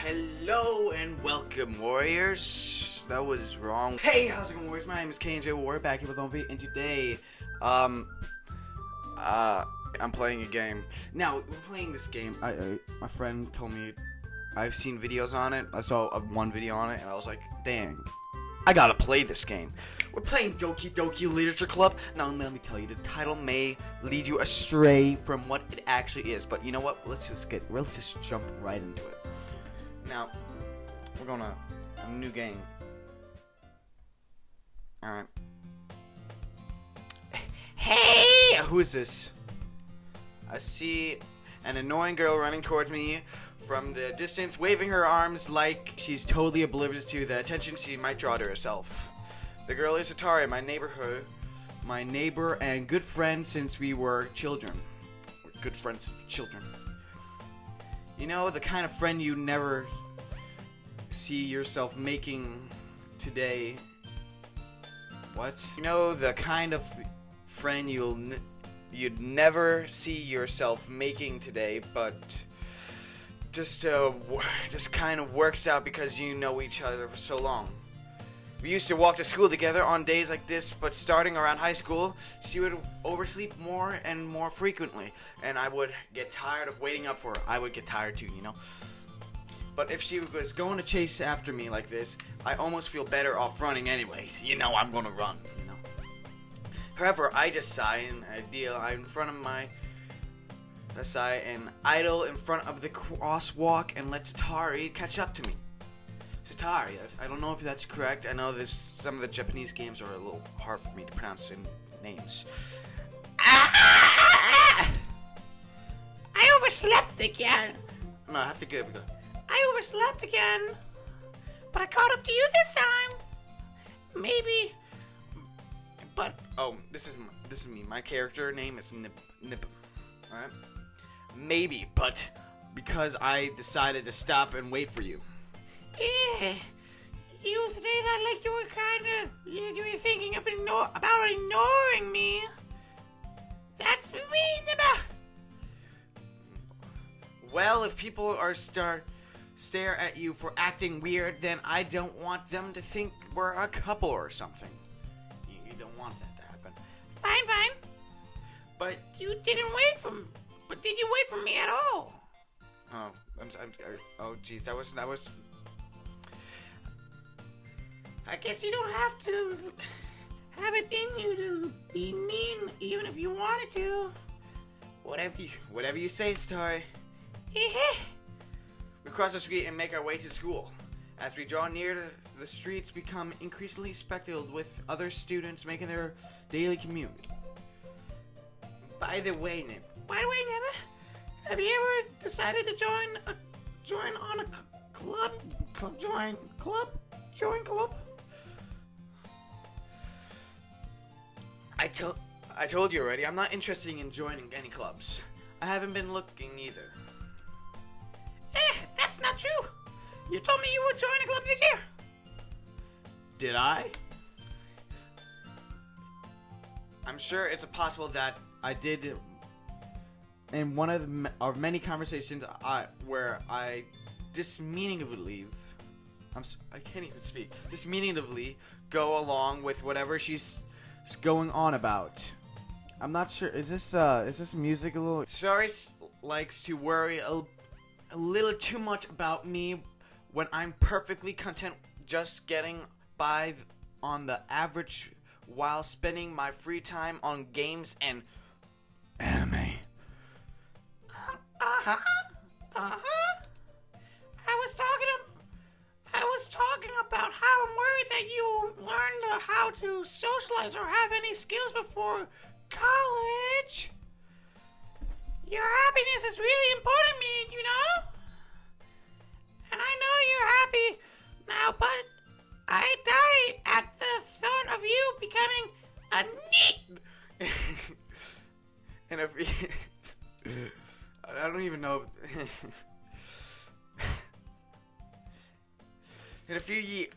Hello and welcome, warriors. That was wrong. Hey, how's it going, warriors? My name is KJ Warrior, back here with Ovi, and today, I'm playing a game. Now, we're playing this game. My friend told me I've seen videos on it. I saw one video on it, and I was like, dang, I gotta play this game. We're playing Doki Doki Literature Club. Now, let me tell you, the title may lead you astray from what it actually is, but you know what? Let's just jump right into it. Now, we're going to a new game. Alright. Hey! Who is this? I see an annoying girl running towards me from the distance, waving her arms like she's totally oblivious to the attention she might draw to herself. The girl is Atari, my neighbor and good friend since we were children. We're good friends since children. You know, the kind of friend you never see yourself making today. What? You know, the kind of friend you'd never see yourself making today, but just kind of works out because you know each other for so long. We used to walk to school together on days like this, but starting around high school, she would oversleep more and more frequently, and I would get tired of waiting up for her. I would get tired too, you know? But if she was going to chase after me like this, I almost feel better off running anyways. You know, I'm gonna run, you know? However, I just sigh and I'm in front of my... I sigh and idle in front of the crosswalk and lets Tari catch up to me. Tari, I don't know if that's correct. I know some of the Japanese games are a little hard for me to pronounce in names. I overslept again. No, I have to go. I overslept again, but I caught up to you this time. Maybe, but this is me. My character name is Nip. All right. Maybe, but because I decided to stop and wait for you. You say that like you were you were thinking of about ignoring me. That's mean about. Well, if people are stare at you for acting weird, then I don't want them to think we're a couple or something. You don't want that to happen. Fine. But you didn't wait for me. But did you wait for me at all? Oh, oh, jeez, that was. I guess you don't have to have it in you to be mean, even if you wanted to. Whatever you say, Star. We cross the street and make our way to school. As we draw near, the streets become increasingly speckled with other students making their daily commute. By the way, Nib, have you ever decided to join on a club? Join club? I told you already, I'm not interested in joining any clubs. I haven't been looking either. That's not true. You told me you would join a club this year. Did I? I'm sure it's possible that I did in one of our many conversations where I dismeaningly I can't even speak. Dismeaningly go along with whatever she's going on about. I'm not sure. Is this music a little? Sorry, likes to worry a little too much about me when I'm perfectly content just getting by on the average while spending my free time on games and anime. I was talking about how I'm worried that you learned how to socialize or have any skills before college. Your happiness is really important to me, you know? And I know you're happy now, but I die at the thought of you becoming a neat. And I don't even know. In a few years,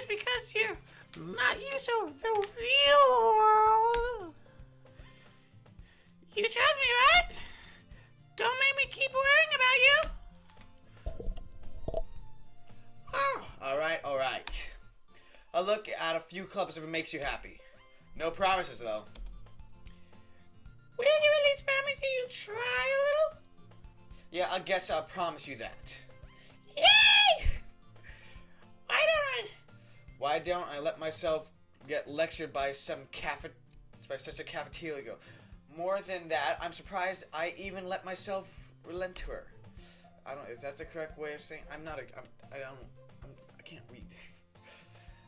because you're not used to the real world. You trust me, right? Don't make me keep worrying about you. at a few clubs if it makes you happy. No promises, though. Will you at least promise you try a little? Yeah, I guess I'll promise you that. Yay! Why don't I let myself get lectured by such a cafeteria? More than that, I'm surprised I even let myself relent to her. Is that the correct way of saying? I can't read.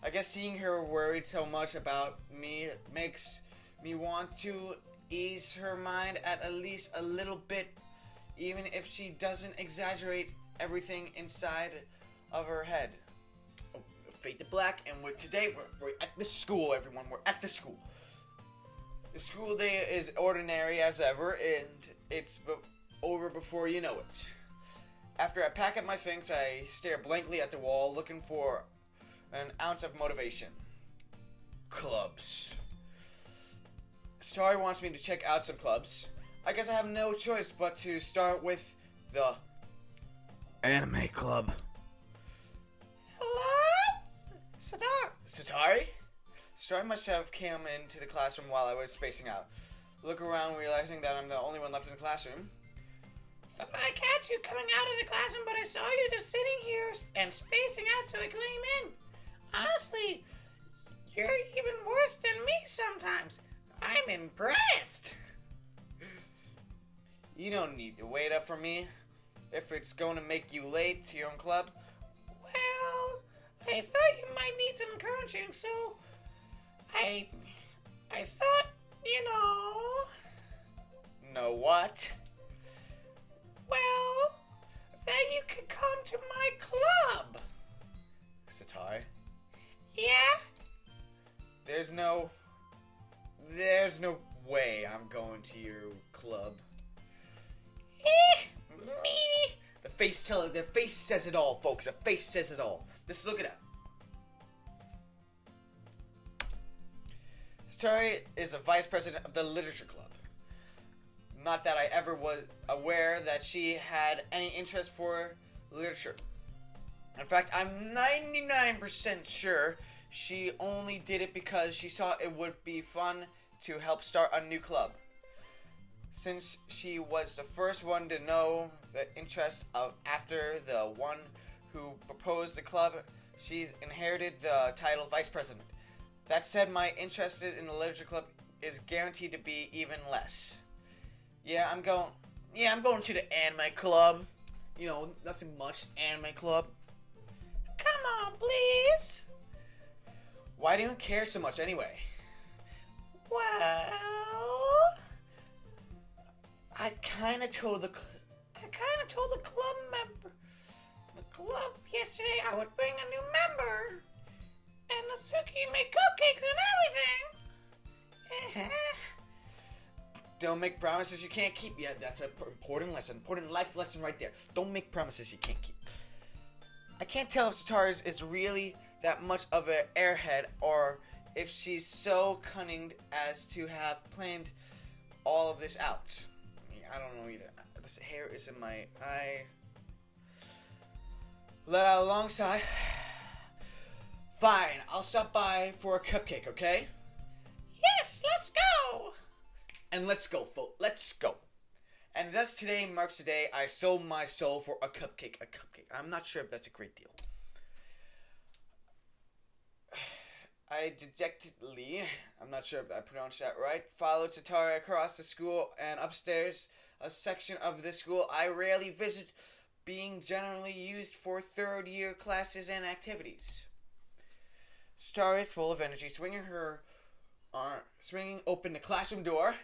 I guess seeing her worried so much about me makes me want to ease her mind at least a little bit, even if she doesn't exaggerate everything inside of her head. Oh, fade to black, and today we're at the school, everyone. We're at the school. The school day is ordinary as ever, and it's over before you know it. After I pack up my things, I stare blankly at the wall, looking for an ounce of motivation. Clubs. Starry wants me to check out some clubs. I guess I have no choice but to start with the anime club. Hello? Satari? Starry must have come into the classroom while I was spacing out. Look around, realizing that I'm the only one left in the classroom. Thought I catch you coming out of the classroom, but I saw you just sitting here and spacing out, so I came in. Honestly, you're even worse than me sometimes. I'm impressed. You don't need to wait up for me if it's going to make you late to your own club. Well, I thought you might need some encouraging, so I thought, Know what? Well, that you could come to my club. Satari? Yeah? There's no way I'm going to your club. Me? The face says it all, folks. The face says it all. Just look it up. Satari is the vice president of the literature club. Not that I ever was aware that she had any interest for literature. In fact, I'm 99% sure she only did it because she thought it would be fun to help start a new club. Since she was the first one to know the interest of after the one who proposed the club, she's inherited the title vice president. That said, my interest in the literature club is guaranteed to be even less. I'm going to the anime club. Nothing much, anime club. Come on, please. Why do you care so much anyway? Well, I kind of told the club member, yesterday I would bring a new member, and Natsuki make cupcakes and everything. Don't make promises you can't keep. Yeah, that's an important life lesson right there. Don't make promises you can't keep. I can't tell if Satari is really that much of an airhead, or if she's so cunning as to have planned all of this out. I don't know either. This hair is in my eye. Let out a long sigh. Fine, I'll stop by for a cupcake, okay? Yes, let's go! And let's go, folks. Let's go. And thus today marks the day I sold my soul for a cupcake. I'm not sure if that's a great deal. I dejectedly, I'm not sure if I pronounced that right, followed Satari across the school and upstairs, a section of the school I rarely visit, being generally used for third-year classes and activities. Satari is full of energy, swinging open the classroom door.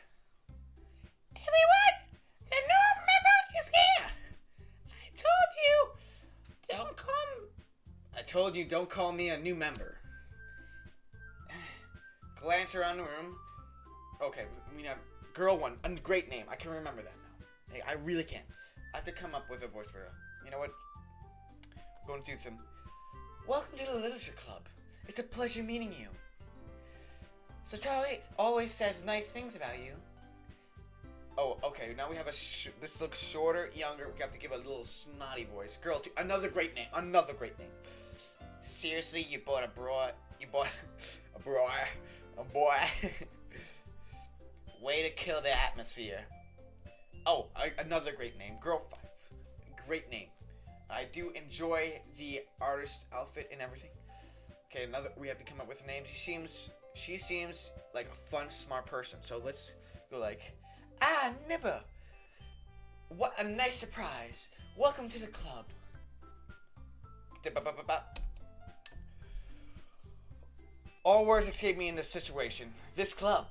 Everyone, the new member is here. I told you don't call me a new member. Glance around the room. Okay, we have girl one, a great name. I can remember that now. Hey, I really can. I have to come up with a voice for her. You know what? I'm going to do some. Welcome to the literature club. It's a pleasure meeting you. Satari always says nice things about you. Oh, okay. Now we have this looks shorter, younger. We have to give a little snotty voice. Girl, another great name. Seriously, you bought a bra You boy, a boy. Way to kill the atmosphere. Oh, another great name, Girl 5. Great name. I do enjoy the artist outfit and everything. Okay, we have to come up with a name. She seems like a fun, smart person. So let's go like, Nibba. What a nice surprise. Welcome to the club. All words escape me in this situation. This club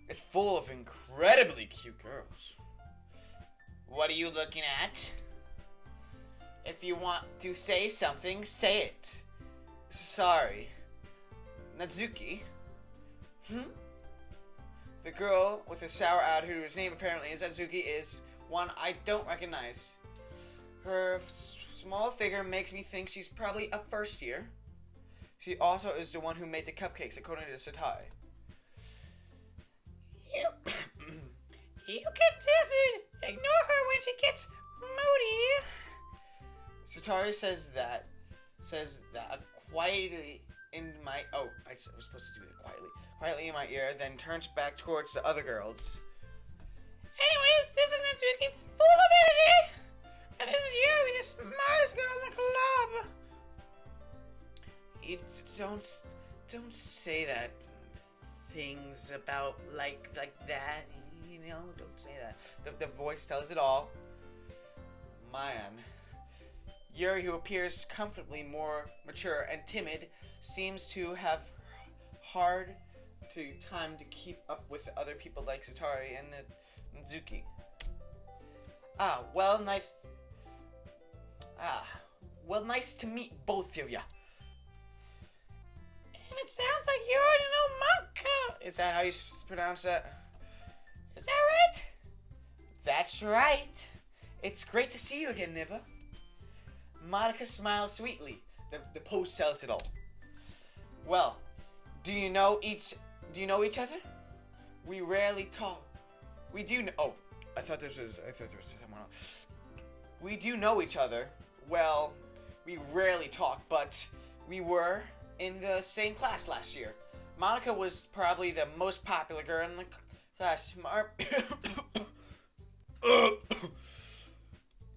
is full of incredibly cute girls. What are you looking at? If you want to say something, say it. Sorry. Natsuki? The girl with the sour attitude, whose name apparently is Natsuki, is one I don't recognize. Her small figure makes me think she's probably a first year. She also is the one who made the cupcakes, according to Satai. You can just ignore her when she gets moody. Satari says that quietly in my... Oh, I was supposed to do it quietly. Quietly in my ear, then turns back towards the other girls. Anyways, this is Natsuki, full of energy! And this is you, the smartest girl in the club! You don't say that. Things about like that, you know, don't say that. The voice tells it all. Man. Yuri, who appears comfortably more mature and timid, seems to have hard time to keep up with other people like Satari and Natsuki. Well, nice to meet both of ya. And it sounds like you already know Manka. Is that how you pronounce that? Is that right? That's right. It's great to see you again, Nibba. Monica smiles sweetly. The pose sells it all. Well, do you know each other? We rarely talk. We do know. Oh, I thought this was someone else. We do know each other. Well, we rarely talk, but we were in the same class last year. Monica was probably the most popular girl in the class. Smart,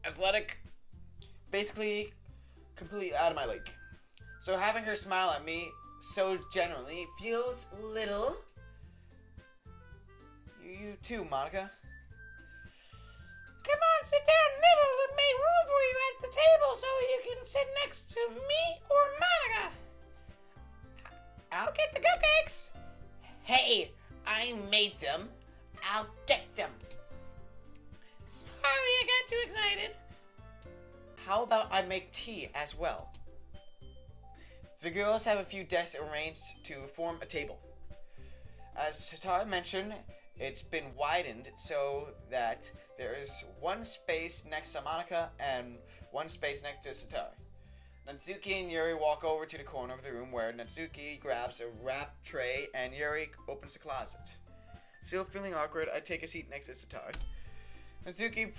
athletic, basically completely out of my league. So having her smile at me so genuinely feels little. You too, Monica. Come on, sit down. Nibble made room for you at the table so you can sit next to me or Monica. I'll get the cupcakes. Hey, I made them. I'll get them. Sorry, I got too excited. How about I make tea as well? The girls have a few desks arranged to form a table. As Hatara mentioned, it's been widened so that there is one space next to Monica and one space next to Satari. Natsuki and Yuri walk over to the corner of the room where Natsuki grabs a wrap tray and Yuri opens the closet. Still feeling awkward, I take a seat next to Satari. Natsuki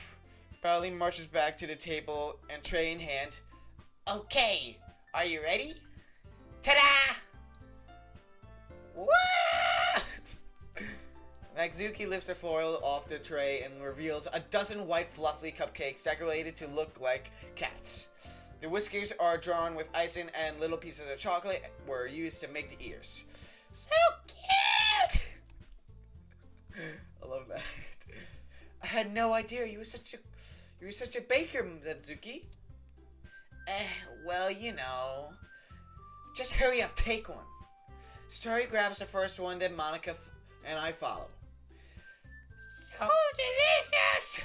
proudly marches back to the table and tray in hand. Okay, are you ready? Ta-da! Woo! Natsuki lifts the foil off the tray and reveals a dozen white fluffy cupcakes decorated to look like cats. The whiskers are drawn with icing and little pieces of chocolate were used to make the ears. So cute! I love that. I had no idea you were such a baker, Natsuki. Well, you know. Just hurry up, take one. Starry grabs the first one, then Monica and I follow. So delicious!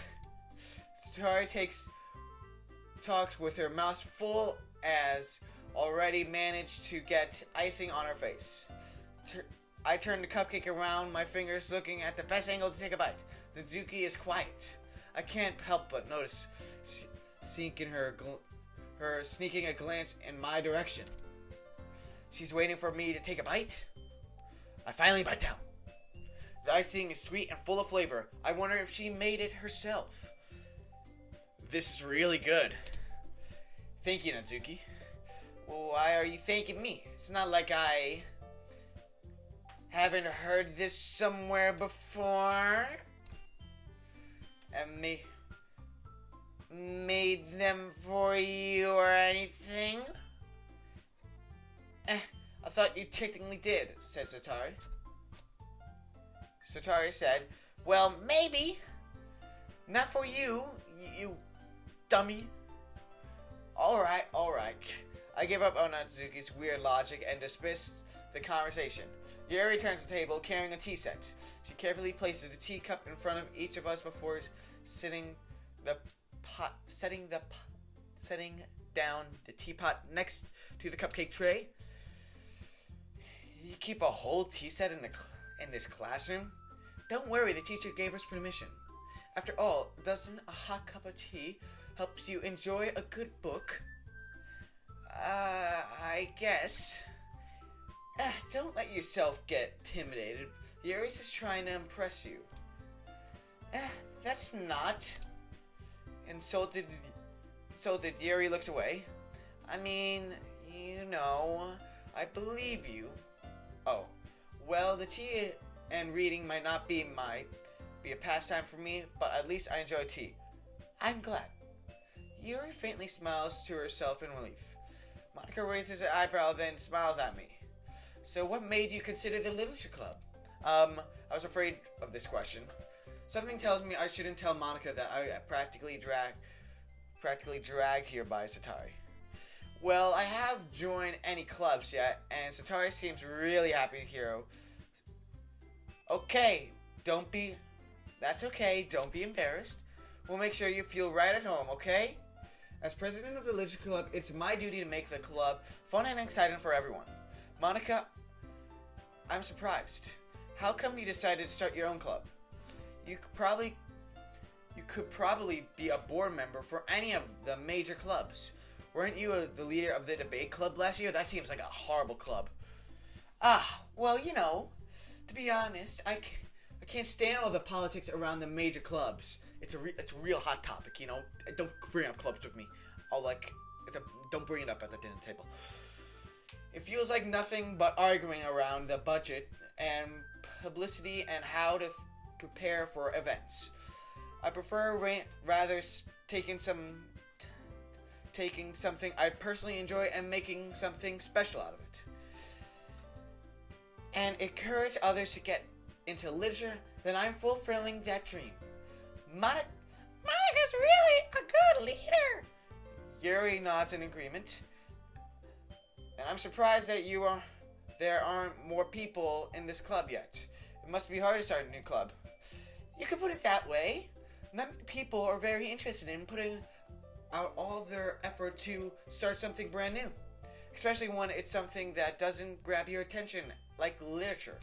Starry talks with her mouth full as already managed to get icing on her face. I turn the cupcake around, my fingers looking at the best angle to take a bite. Natsuki is quiet. I can't help but notice sneaking a glance in my direction. She's waiting for me to take a bite. I finally bite down. The icing is sweet and full of flavor. I wonder if she made it herself. This is really good. Thank you, Natsuki. Why are you thanking me? It's not like I haven't heard this somewhere before. And made them for you or anything? I thought you technically did, said Satari. Satari said, well, maybe. Not for you, you dummy. Alright. I gave up on Natsuki's weird logic and dismissed the conversation. Yuri returns to the table carrying a tea set. She carefully places the teacup in front of each of us before setting down the teapot next to the cupcake tray. You keep a whole tea set in this classroom? Don't worry, the teacher gave us permission. After all, doesn't a hot cup of tea help you enjoy a good book? I guess. Don't let yourself get intimidated. Yuri's just trying to impress you. That's not. Insulted Yuri looks away. I mean, I believe you. Oh, well, the tea and reading might not be a pastime for me, but at least I enjoy tea. I'm glad. Yuri faintly smiles to herself in relief. Monica raises her eyebrow, then smiles at me. So what made you consider the literature club? I was afraid of this question. Something tells me I shouldn't tell Monica that I practically dragged here by Satari. Well, I have joined any clubs yet, and Satari seems really happy to hear. Okay, that's okay, don't be embarrassed. We'll make sure you feel right at home, okay? As president of the Literature Club, it's my duty to make the club fun and exciting for everyone. Monica, I'm surprised. How come you decided to start your own club? You could probably be a board member for any of the major clubs. Weren't you the leader of the debate club last year? That seems like a horrible club. Well, to be honest, I can't stand all the politics around the major clubs. It's a real hot topic, Don't bring up clubs with me. Don't bring it up at the dinner table. It feels like nothing but arguing around the budget and publicity and how to prepare for events. I prefer rather taking something I personally enjoy and making something special out of it. And encourage others to get into literature, then I'm fulfilling that dream. Monica's really a good leader. Yuri nods in agreement. And I'm surprised that there aren't more people in this club yet. It must be hard to start a new club. You could put it that way. Not many people are very interested in putting out all their effort to start something brand new. Especially when it's something that doesn't grab your attention, like literature.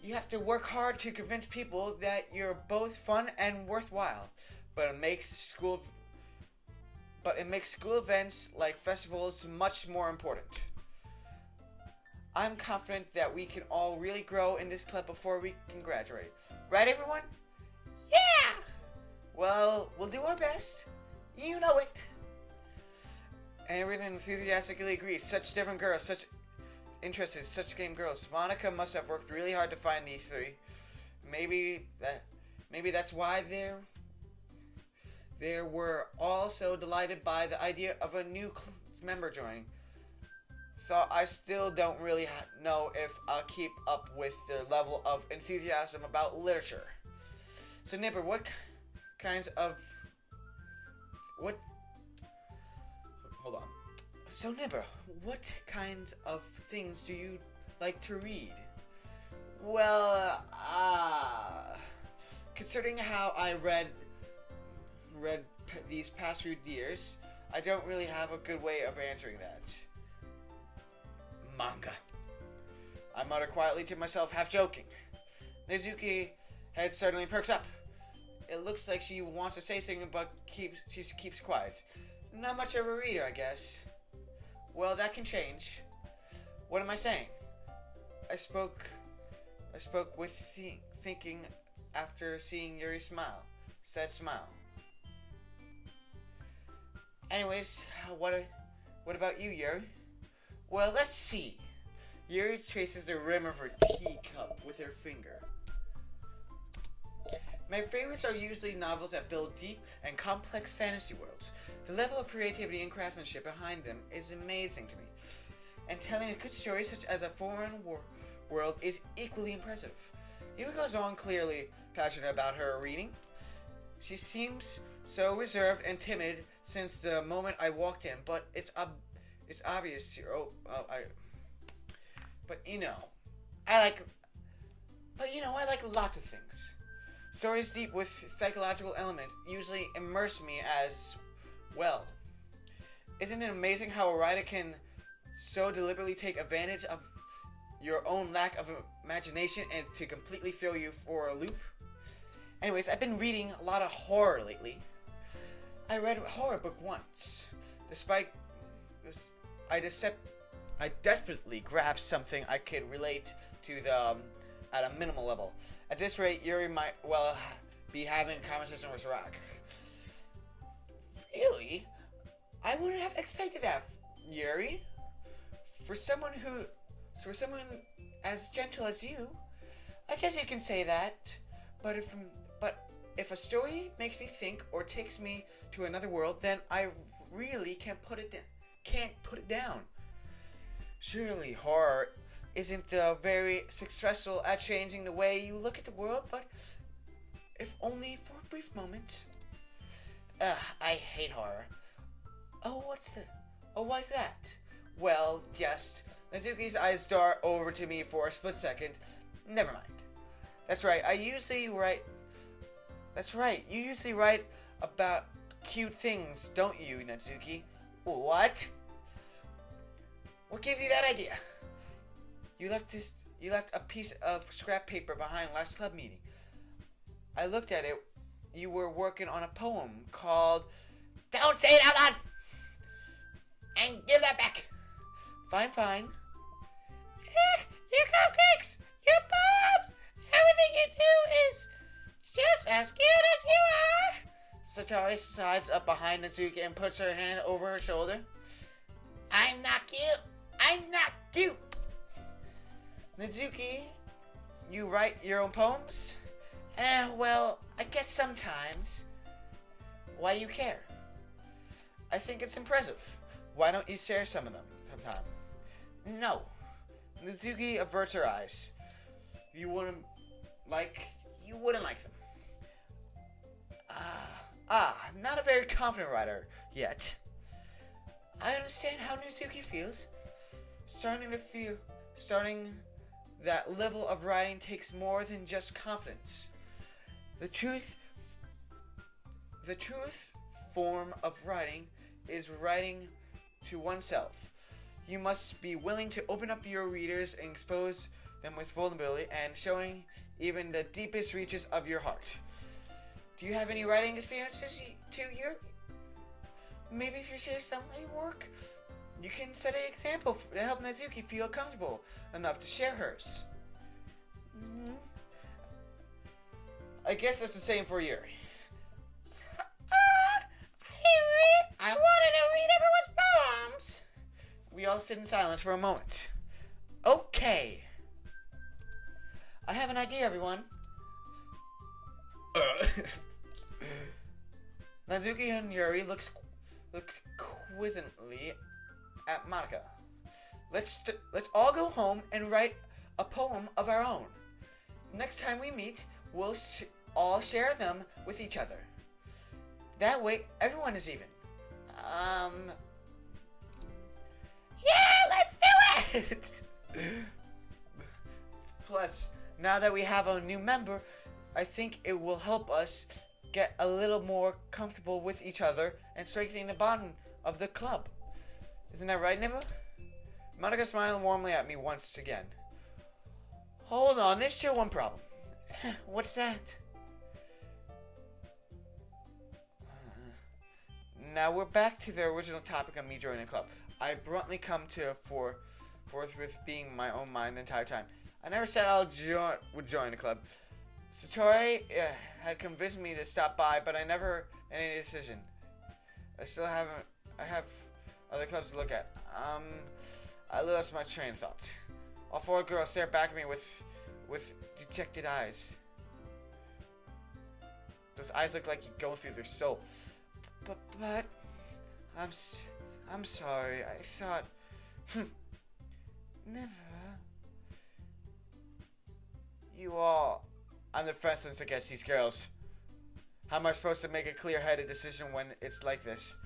You have to work hard to convince people that you're both fun and worthwhile, but it makes school events like festivals much more important. I'm confident that we can all really grow in this club before we can graduate. Right, everyone? Yeah! Well, we'll do our best. You know it. And everyone enthusiastically agrees. Such different girls, such interested, such game girls. Monica must have worked really hard to find these three. Maybe that's why they were all so delighted by the idea of a new member joining. Though I still don't really know if I'll keep up with their level of enthusiasm about literature. So Nipper, hold on. So Nipper, what kinds of things do you like to read? Well, considering how I read these past few years, I don't really have a good way of answering that. Manga. I mutter quietly to myself, half joking. Nizuki head suddenly perks up. It looks like she wants to say something, but she keeps quiet. Not much of a reader, I guess. Well, that can change. What am I saying? I spoke with thinking after seeing Yuri's smile. Sad smile. Anyways, what What about you, Yuri? Well, let's see. Yuri traces the rim of her teacup with her finger. My favorites are usually novels that build deep and complex fantasy worlds. The level of creativity and craftsmanship behind them is amazing to me. And telling a good story such as a foreign world is equally impressive. Yuri goes on, clearly passionate about her reading. She seems so reserved and timid since the moment I walked in, but it's obvious to her. I like lots of things. Stories deep with psychological element usually immerse me as well. Isn't it amazing how a writer can so deliberately take advantage of your own lack of imagination and to completely throw you for a loop? Anyways, I've been reading a lot of horror lately. I read a horror book once. Despite this, I desperately grabbed something I could relate to at a minimal level. At this rate, Yuri might be having a conversation with Rock. Really? I wouldn't have expected that, Yuri. For someone as gentle as you, I guess you can say that. But if a story makes me think or takes me to another world, then I really can't put it down. Surely horror isn't very successful at changing the way you look at the world, but if only for a brief moment. I hate horror. Oh, why's that? Well, just Natsuki's eyes dart over to me for a split second. Never mind. That's right, you usually write about cute things, don't you, Natsuki? What? What gave you that idea? You left a piece of scrap paper behind last club meeting. I looked at it. You were working on a poem called Don't Say It Out Loud! And give that back. Fine. Your cupcakes! Your poems! Everything you do is just as cute as you are! Satori slides up behind Natsuki and puts her hand over her shoulder. I'm not cute! Natsuki, you write your own poems? Well, I guess sometimes. Why do you care? I think it's impressive. Why don't you share some of them sometime? No. Natsuki averts her eyes. You wouldn't like them. Not a very confident writer yet. I understand how Natsuki feels. Starting that level of writing takes more than just confidence. The truth form of writing is writing to oneself. You must be willing to open up your readers and expose them with vulnerability and showing even the deepest reaches of your heart. Do you have any writing experiences to your? Maybe if you share some of your work, you can set an example to help Natsuki feel comfortable enough to share hers. I guess that's the same for Yuri. I wanted to read everyone's poems. We all sit in silence for a moment. Okay. I have an idea, everyone. Natsuki and Yuri looked quizzically at Monica. Let's all go home and write a poem of our own. Next time we meet, we'll all share them with each other. That way, everyone is even. Yeah, let's do it! Plus, now that we have a new member, I think it will help us get a little more comfortable with each other and strengthening the bond of the club. Isn't that right, Nibba? Monica smiled warmly at me once again. Hold on, there's still one problem. What's that? Now we're back to the original topic of me joining the club. I bluntly come to forth with being my own mind the entire time. I never said I would join the club. Satori had convinced me to stop by, but I never made any decision. I other clubs to look at. I lost my train of thought. All four girls stare back at me with dejected eyes. Those eyes look like you go through their soul. But, I'm sorry. I thought, never. You all, I'm the fenceless against these girls. How am I supposed to make a clear-headed decision when it's like this?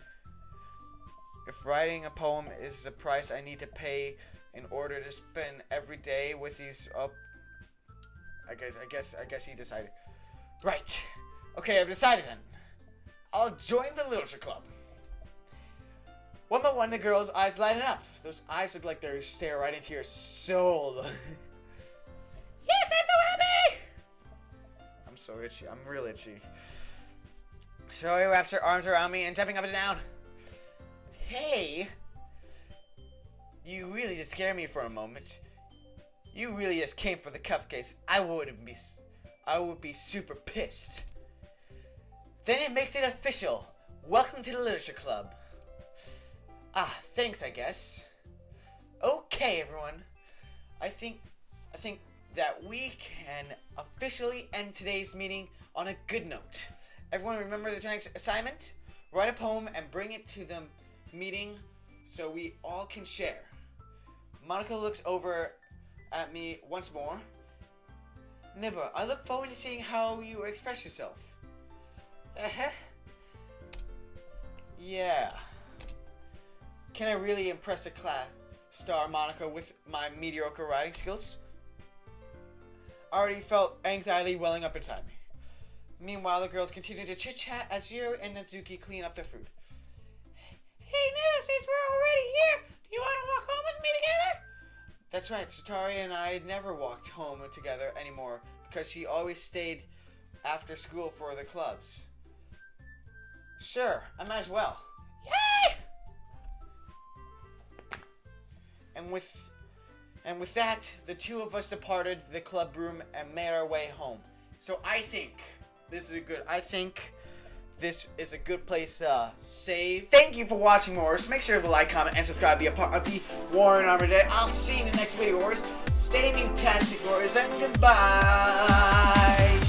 If writing a poem is the price I need to pay in order to spend every day with these, I guess he decided. Right. Okay, I've decided then. I'll join the literature club. One by one, the girls' eyes lighten up. Those eyes look like they're staring right into your soul. Yes, I'm so happy! I'm so itchy. I'm real itchy. Shori wraps her arms around me and jumping up and down. Hey! You really just scared me for a moment. You really just came for the cupcakes. I would be super pissed. Then it makes it official. Welcome to the literature club. Thanks, I guess. Okay, everyone. I think that we can officially end today's meeting on a good note. Everyone remember the next assignment? Write a poem and bring it to the meeting so we all can share. Monica looks over at me once more. Nibba, I look forward to seeing how you express yourself. Yeah. Can I really impress the class star Monica with my mediocre writing skills? I already felt anxiety welling up inside me. Meanwhile, the girls continue to chit-chat as Yuri and Natsuki clean up their food. Hey, Nina, since we're already here, do you want to walk home with me together? That's right, Satari and I never walked home together anymore because she always stayed after school for the clubs. Sure, I might as well. Yay! And with that, the two of us departed the club room and made our way home. So I think this is a good place to save. Thank you for watching, Warriors. Make sure to like, comment, and subscribe to be a part of the Warrior Army today. I'll see you in the next video, Warriors. Stay fantastic, Warriors, and goodbye.